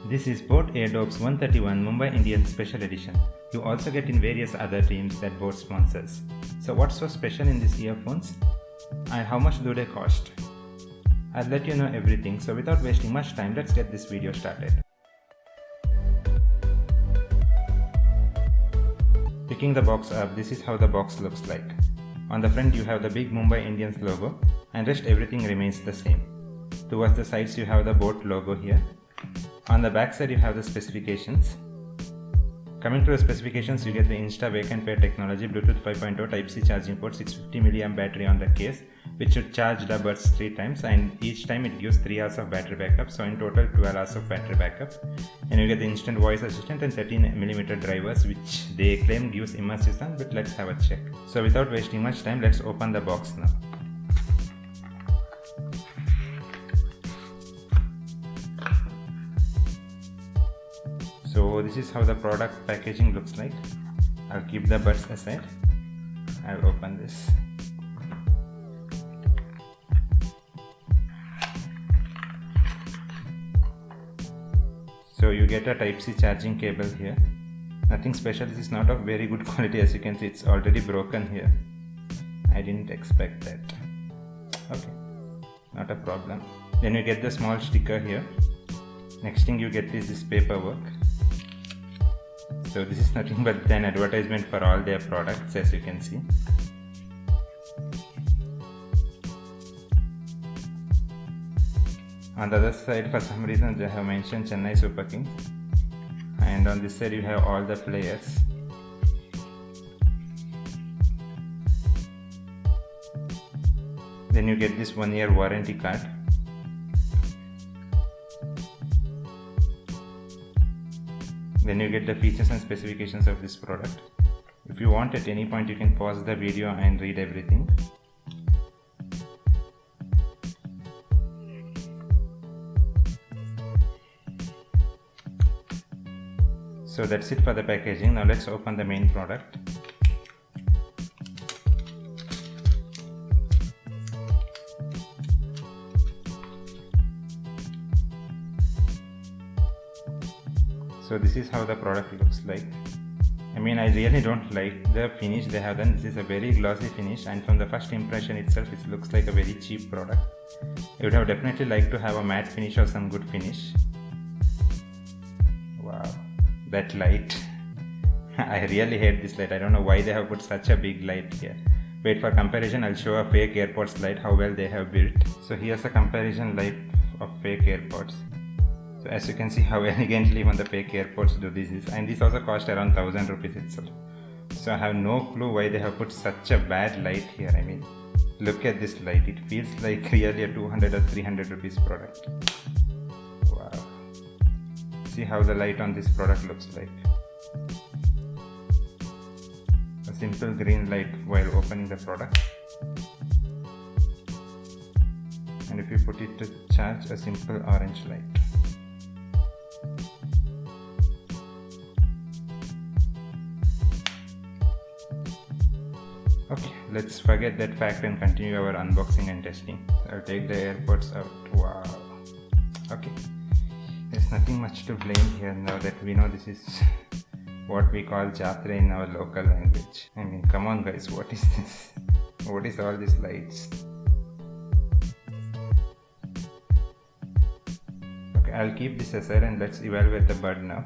This is Boat Airdogs 131 Mumbai Indians Special Edition. You also get in various other teams that Boat sponsors. So what's so special in these earphones? And how much do they cost? I'll let you know everything, so without wasting much time, let's get this video started. Picking the box up, this is how the box looks like. On the front you have the big Mumbai Indians logo, and rest everything remains the same. Towards the sides you have the Boat logo here. On the back side you have the specifications. Coming to the specifications, you get the Insta Wake and Pair technology, Bluetooth 5.0, Type-C charging port, 650 mAh battery on the case, which should charge the buds 3 times, and each time it gives 3 hours of battery backup, so in total 12 hours of battery backup. And you get the instant voice assistant and 13mm drivers, which they claim gives immersive sound, but let's have a check. So without wasting much time, let's open the box now. So this is how the product packaging looks like. I'll keep the buds aside. I'll open this. So you get a Type-C charging cable here. Nothing special. This is not of very good quality, as you can see. It's already broken here. I didn't expect that. Okay, not a problem. Then you get the small sticker here. Next thing you get is this paperwork. So this is nothing but an advertisement for all their products, as you can see. On the other side, for some reason they have mentioned Chennai Super Kings, and on this side you have all the players. Then you get this 1-year warranty card. Then you get the features and specifications of this product. If you want, at any point you can pause the video and read everything. So that's it for the packaging. Now let's open the main product. So this is how the product looks like. I mean, I really don't like the finish they have done. This is a very glossy finish, and from the first impression itself it looks like a very cheap product. I would have definitely liked to have a matte finish or some good finish. Wow, that light. I really hate this light. I don't know why they have put such a big light here. Wait, for comparison I'll show a fake AirPods light, how well they have built. So here's a comparison light of fake AirPods. So as you can see how elegantly even the fake AirPods do this is, and this also cost around 1000 rupees itself. So I have no clue why they have put such a bad light here. I mean, look at this light. It feels like really a 200 or 300 rupees product. Wow. See how the light on this product looks like. A simple green light while opening the product. And if you put it to charge, a simple orange light. Okay, let's forget that fact and continue our unboxing and testing. I'll take the AirPods out. Wow. Okay, there's nothing much to blame here now that we know this is what we call Jatre in our local language. I mean, come on guys, what is this? What is all these lights? Okay, I'll keep this aside and let's evaluate the bud now.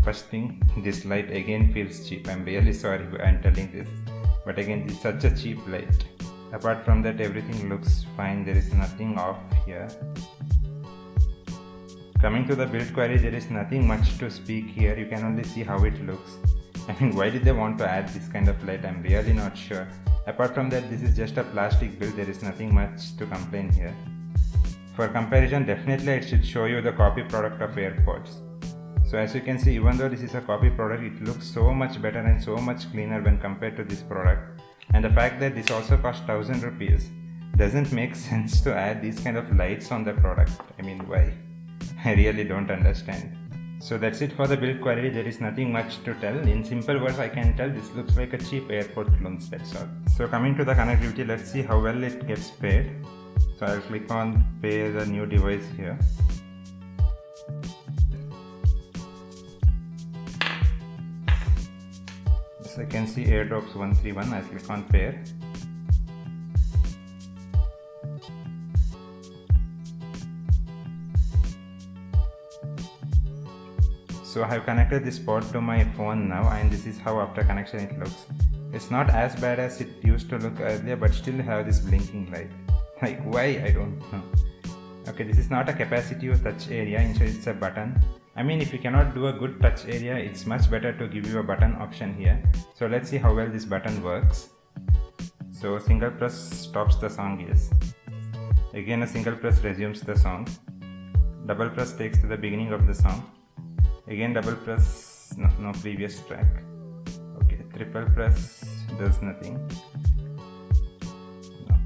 First thing, this light again feels cheap. I'm really sorry I'm telling this, but again it's such a cheap light. Apart from that, everything looks fine. There is nothing off here. Coming to the build quality, there is nothing much to speak here. You can only see how it looks. I mean, why did they want to add this kind of light? I'm really not sure. Apart from that, this is just a plastic build. There is nothing much to complain here. For comparison, definitely it should show you the copy product of AirPods. So as you can see, even though this is a copy product, it looks so much better and so much cleaner when compared to this product. And the fact that this also costs 1000 rupees doesn't make sense to add these kind of lights on the product. I mean, why? I really don't understand. So that's it for the build quality. There is nothing much to tell. In simple words, I can tell this looks like a cheap airport clones, that's all. So coming to the connectivity, let's see how well it gets paired. So I'll click on pair the new device here. As I can see, AirDrops 131. I click on pair. So I have connected this pod to my phone now, and this is how after connection it looks. It's not as bad as it used to look earlier, but still have this blinking light. Like why? I don't know. Okay, this is not a capacitive touch area, instead it's a button. I mean, if you cannot do a good touch area, it's much better to give you a button option here. So let's see how well this button works. So single press stops the song, yes. Again a single press resumes the song. Double press takes to the beginning of the song. Again double press, no previous track. Okay, triple press does nothing. No.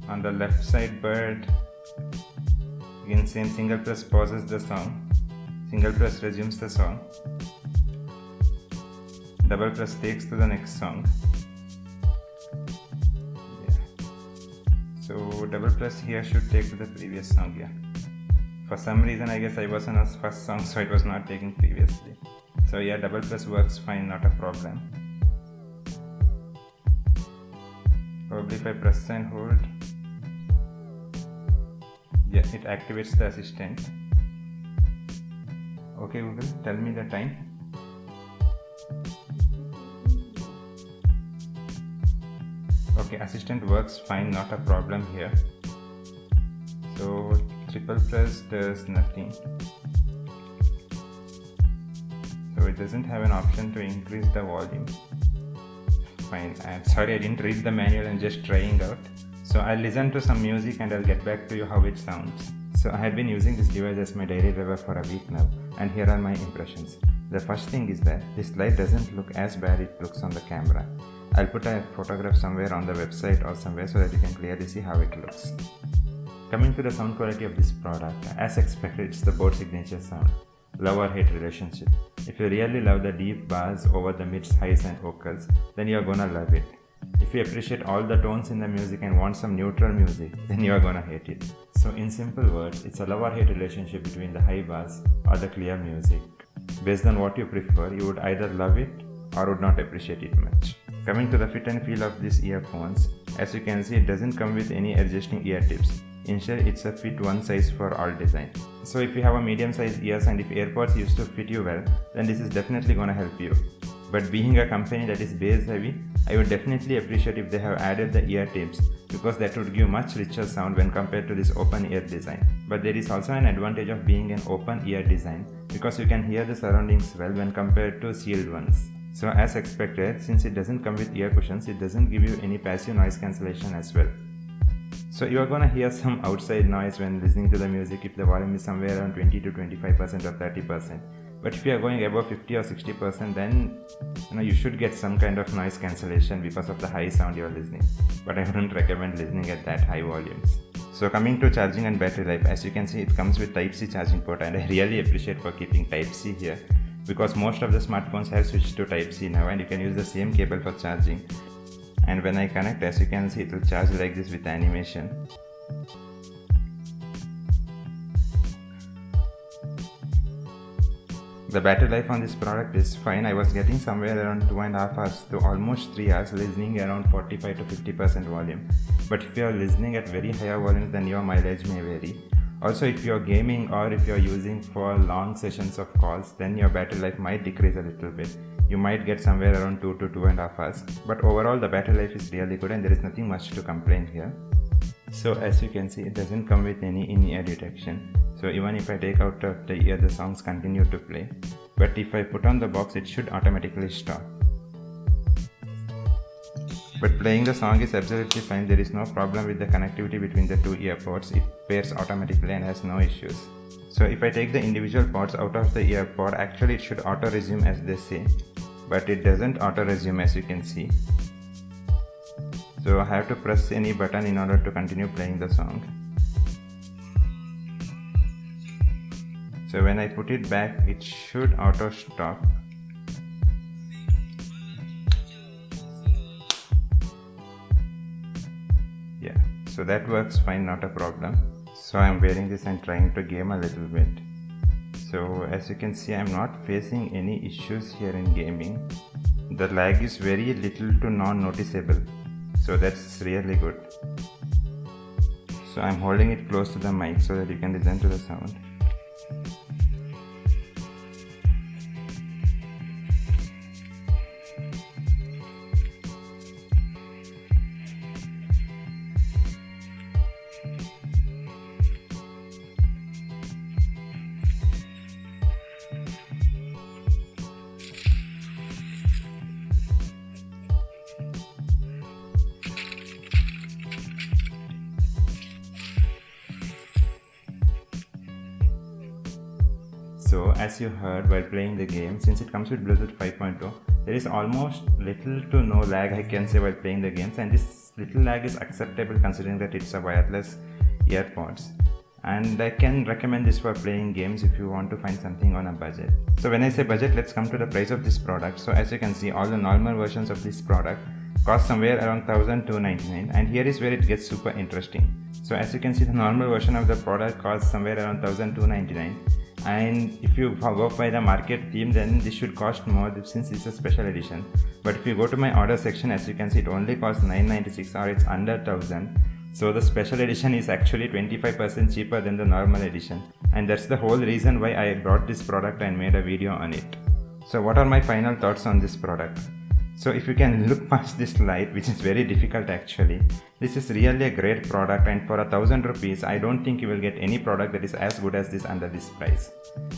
On the left side bird, again same single press pauses the song. Single press resumes the song. Double press takes to the next song. Yeah. So double press here should take to the previous song, yeah. For some reason I guess I was on a first song, so it was not taking previously. So yeah, double press works fine, not a problem. Probably if I press and hold, yeah, it activates the assistant. Okay Google, tell me the time. Okay, assistant works fine, not a problem here. So triple press does nothing. So it doesn't have an option to increase the volume. Fine, I'm sorry I didn't read the manual and just trying out. So I'll listen to some music and I'll get back to you how it sounds. So I have been using this device as my daily driver for a week now, and here are my impressions. The first thing is that this light doesn't look as bad it looks on the camera. I'll put a photograph somewhere on the website or somewhere so that you can clearly see how it looks. Coming to the sound quality of this product, as expected, it's the Bose signature sound. Love or hate relationship. If you really love the deep bass over the mids, highs and vocals, then you're gonna love it. If you appreciate all the tones in the music and want some neutral music, then you're gonna hate it. So in simple words, it's a love or hate relationship between the high bass or the clear music. Based on what you prefer, you would either love it or would not appreciate it much. Coming to the fit and feel of these earphones, as you can see, it doesn't come with any adjusting ear tips. Instead, it's a fit one size for all design. So if you have a medium sized ears and if AirPods used to fit you well, then this is definitely gonna help you. But being a company that is bass heavy, I would definitely appreciate if they have added the ear tips, because that would give much richer sound when compared to this open ear design. But there is also an advantage of being an open ear design, because you can hear the surroundings well when compared to sealed ones. So as expected, since it doesn't come with ear cushions, it doesn't give you any passive noise cancellation as well. So you are gonna hear some outside noise when listening to the music if the volume is somewhere around 20 to 25% or 30%. But if you are going above 50 or 60%, then you should get some kind of noise cancellation because of the high sound you are listening. But I wouldn't recommend listening at that high volumes. So coming to charging and battery life, as you can see, it comes with Type-C charging port, and I really appreciate for keeping Type-C here, because most of the smartphones have switched to Type-C now, and you can use the same cable for charging. And when I connect, as you can see, it will charge like this with animation. The battery life on this product is fine. I was getting somewhere around 2.5 hours to almost 3 hours listening around 45 to 50% volume. But if you are listening at very higher volumes, then your mileage may vary. Also, if you are gaming or if you are using for long sessions of calls, then your battery life might decrease a little bit. You might get somewhere around 2 to 2.5 hours. But overall, the battery life is really good and there is nothing much to complain here. So as you can see, it doesn't come with any in-ear detection. So even if I take out of the ear, the songs continue to play. But if I put on the box, it should automatically stop. But playing the song is absolutely fine. There is no problem with the connectivity between the two earpods. It pairs automatically and has no issues. So if I take the individual pods out of the earpod, actually it should auto resume as they say. But it doesn't auto resume, as you can see. So I have to press any button in order to continue playing the song. So when I put it back, it should auto stop. Yeah, so that works fine, not a problem. So I'm wearing this and trying to game a little bit. So as you can see, I'm not facing any issues here in gaming. The lag is very little to non-noticeable, so that's really good. So I'm holding it close to the mic so that you can listen to the sound. So as you heard while playing the game, since it comes with Bluetooth 5.0, there is almost little to no lag, I can say, while playing the games, and this little lag is acceptable considering that it's a wireless earpods. And I can recommend this for playing games if you want to find something on a budget. So when I say budget, let's come to the price of this product. So as you can see, all the normal versions of this product cost somewhere around 1,299, and here is where it gets super interesting. So as you can see, the normal version of the product costs somewhere around 1,299, and if you go by the market theme, then this should cost more since it's a special edition. But if you go to my order section, as you can see, it only costs 996, or it's under 1,000. So the special edition is actually 25% cheaper than the normal edition, and that's the whole reason why I brought this product and made a video on it. So what are my final thoughts on this product? So if you can look past this light, which is very difficult actually, this is really a great product, and for 1,000 rupees, I don't think you will get any product that is as good as this under this price.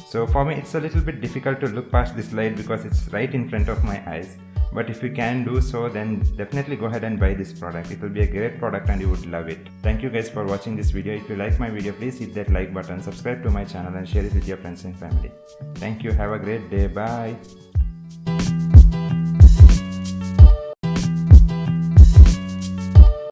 So for me, it's a little bit difficult to look past this light because it's right in front of my eyes. But if you can do so, then definitely go ahead and buy this product. It will be a great product and you would love it. Thank you guys for watching this video. If you like my video, please hit that like button, subscribe to my channel and share it with your friends and family. Thank you. Have a great day. Bye.